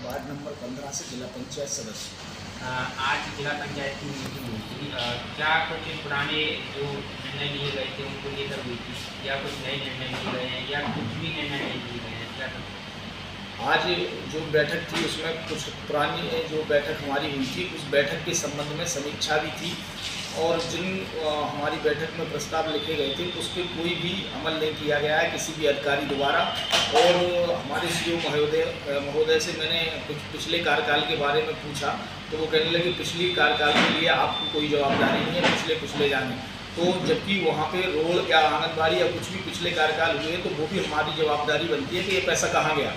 Ward number 15 से जिला पंचायत सदस्य। आज जिला पंचायत की मीटिंग हुई थी। क्या कुछ पुराने जो निर्णय लिए गए थे उनको लेकर हुई थी, या कुछ नए निर्णय लिए गए हैं, या कुछ भी निर्णय नहीं लिए गए हैं? क्या आज जो बैठक थी उसमें कुछ पुरानी जो बैठक हमारी हुई थी उस बैठक के संबंध में समीक्षा भी थी, और जिन हमारी बैठक में प्रस्ताव लिखे गए थे उस पर कोई भी अमल नहीं किया गया है किसी भी अधिकारी द्वारा। और हमारे सीओ महोदय से मैंने कुछ पिछले कार्यकाल के बारे में पूछा तो वो कहने लगे पिछले कार्यकाल के लिए आपको कोई जवाबदारी नहीं है, पिछले जाने। तो जबकि वहाँ पे रोड या आंगनबाड़ी या कुछ भी पिछले कार्यकाल हुए तो वो भी हमारी जवाबदारी बनती है कि ये पैसा कहाँ गया।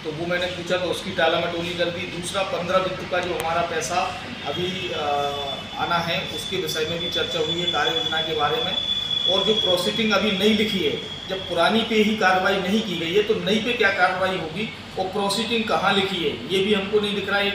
तो वो मैंने पूछा तो उसकी टाला मटोली कर दी। दूसरा 15 वित्त का जो हमारा पैसा अभी आना है उसके विषय में भी चर्चा हुई है, कार्य योजना के बारे में। और जो प्रोसीडिंग अभी नई लिखी है, जब पुरानी पे ही कार्रवाई नहीं की गई है तो नई पे क्या कार्रवाई होगी और प्रोसीडिंग कहाँ लिखी है ये भी हमको नहीं दिख रहा है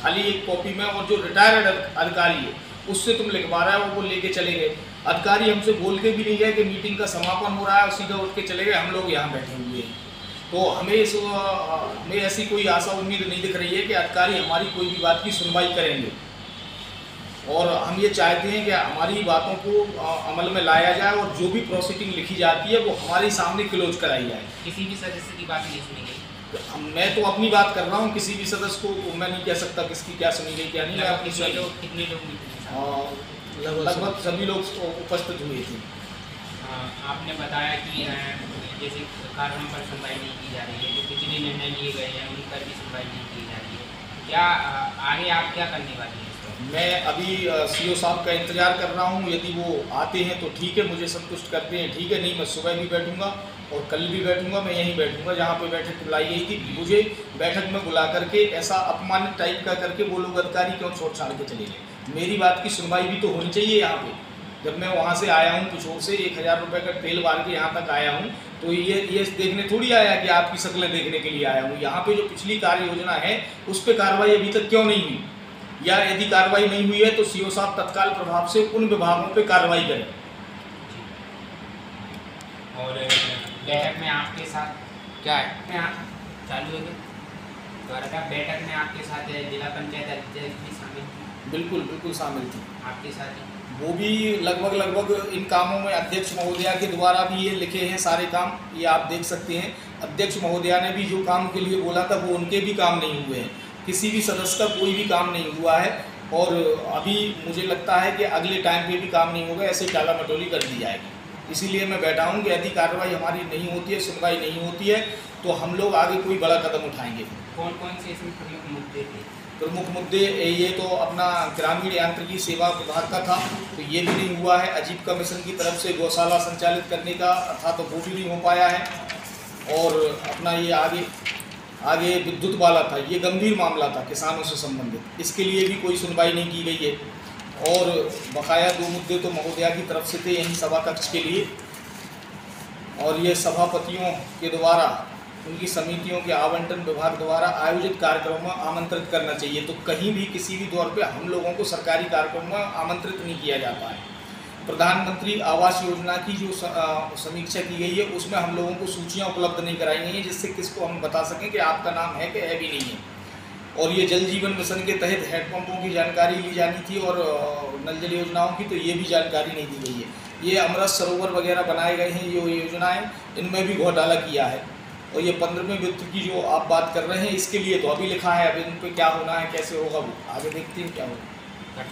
खाली एक कॉपी में। और जो रिटायर्ड अधिकारी है उससे तुम लिखवा रहा है वो लेके चले गए। अधिकारी हमसे बोल के भी नहीं गए कि मीटिंग का समापन हो रहा है, सीधा उठ के चले गए, हम लोग यहाँ बैठे हुए हैं। तो हमें ऐसी कोई आशा उम्मीद नहीं दिख रही है कि अधिकारी हमारी कोई भी बात की सुनवाई करेंगे। और हम ये चाहते हैं कि हमारी बातों को अमल में लाया जाए और जो भी प्रोसीडिंग लिखी जाती है वो हमारे सामने क्लोज कराई जाए। किसी भी सदस्य की बात नहीं सुनी गई? मैं तो अपनी बात कर रहा हूँ, किसी भी सदस्य को मैं नहीं कह सकता किसकी क्या सुनी गई क्या नहीं। मैं अपनी कितने लोग लगभग सभी लोग उपस्थित हुए थे। आपने बताया कि जैसे कारणों पर सुनवाई नहीं की जा रही है, जो पिछले निर्णय लिए गए हैं उन पर भी सुनवाई नहीं की जा रही है, क्या आगे आप क्या करने वाले हैं? मैं अभी सीओ साहब का इंतज़ार कर रहा हूँ। यदि वो आते हैं तो ठीक है, मुझे संतुष्ट करते हैं ठीक है, नहीं मैं सुबह भी बैठूंगा और कल भी बैठूंगा। मैं यहीं बैठूंगा जहाँ पे बैठक बुलाई गई थी। मुझे बैठक में बुला करके ऐसा अपमानित टाइप का करके वो लोग अधिकारी क्यों छोड़ छाड़ के चले गए? मेरी बात की सुनवाई भी तो होनी चाहिए यहाँ पे। जब मैं वहाँ से आया हूँ पिछोर से 1000 रुपये का तेल बाल के यहाँ तक आया हूँ तो ये देखने थोड़ी आया कि आपकी शक्लें देखने के लिए आया हूँ। यहाँ पे जो पिछली कार्य योजना है उस पर कार्रवाई अभी तक क्यों नहीं हुई, या यदि कार्रवाई नहीं हुई है तो सीओ साहब तत्काल प्रभाव से उन विभागों पे कार्रवाई करें। और बैठक में आपके साथ क्या है चालू है द्वारा बैठक में आपके साथ जिला पंचायत अध्यक्ष भी शामिल थी? बिल्कुल शामिल थी आपके साथ ही। वो भी लगभग इन कामों में अध्यक्ष महोदया के द्वारा भी ये लिखे हैं सारे काम, ये आप देख सकते हैं। अध्यक्ष महोदया ने भी जो काम के लिए बोला था वो उनके भी काम नहीं हुए हैं, किसी भी सदस्य का कोई भी काम नहीं हुआ है। और अभी मुझे लगता है कि अगले टाइम पे भी काम नहीं होगा, ऐसे टाला मटोली कर दी जाएगी। इसीलिए मैं बैठा हूँ कि यदि कार्रवाई हमारी नहीं होती है, सुनवाई नहीं होती है तो हम लोग आगे कोई बड़ा कदम उठाएंगे। कौन कौन से इसमें प्रमुख मुद्दे थे? प्रमुख मुद्दे ये तो अपना ग्रामीण यांत्रिकी सेवा विभाग का था तो ये भी नहीं हुआ है। आजीविका मिशन की तरफ से गौशाला संचालित करने का था तो वो भी नहीं हो पाया है। और अपना ये आगे विद्युत वाला था, ये गंभीर मामला था किसानों से संबंधित, इसके लिए भी कोई सुनवाई नहीं की गई है। और बकाया 2 मुद्दे तो महोदया की तरफ से थे यहीं सभा कक्ष के लिए, और ये सभापतियों के द्वारा उनकी समितियों के आवंटन विभाग द्वारा आयोजित कार्यक्रमों में आमंत्रित करना चाहिए। तो कहीं भी किसी भी तौर पे हम लोगों को सरकारी कार्यक्रमों में आमंत्रित नहीं किया जाता है। प्रधानमंत्री आवास योजना की जो समीक्षा की गई है उसमें हम लोगों को सूचियां उपलब्ध नहीं कराई गई हैं जिससे किसको हम बता सकें कि आपका नाम है कि है भी नहीं है। और ये जल जीवन मिशन के तहत हैंडपम्पों की जानकारी ली जानी थी और नल जल योजनाओं की, तो ये भी जानकारी नहीं दी गई है। ये अमृत सरोवर वगैरह बनाए गए हैं, ये योजनाएँ इनमें भी घोटाला किया है। और ये 15वें वित्त की जो आप बात कर रहे हैं इसके लिए तो अभी लिखा है, अब इन पर क्या होना है कैसे होगा वो आगे देखते हैं क्या होगा।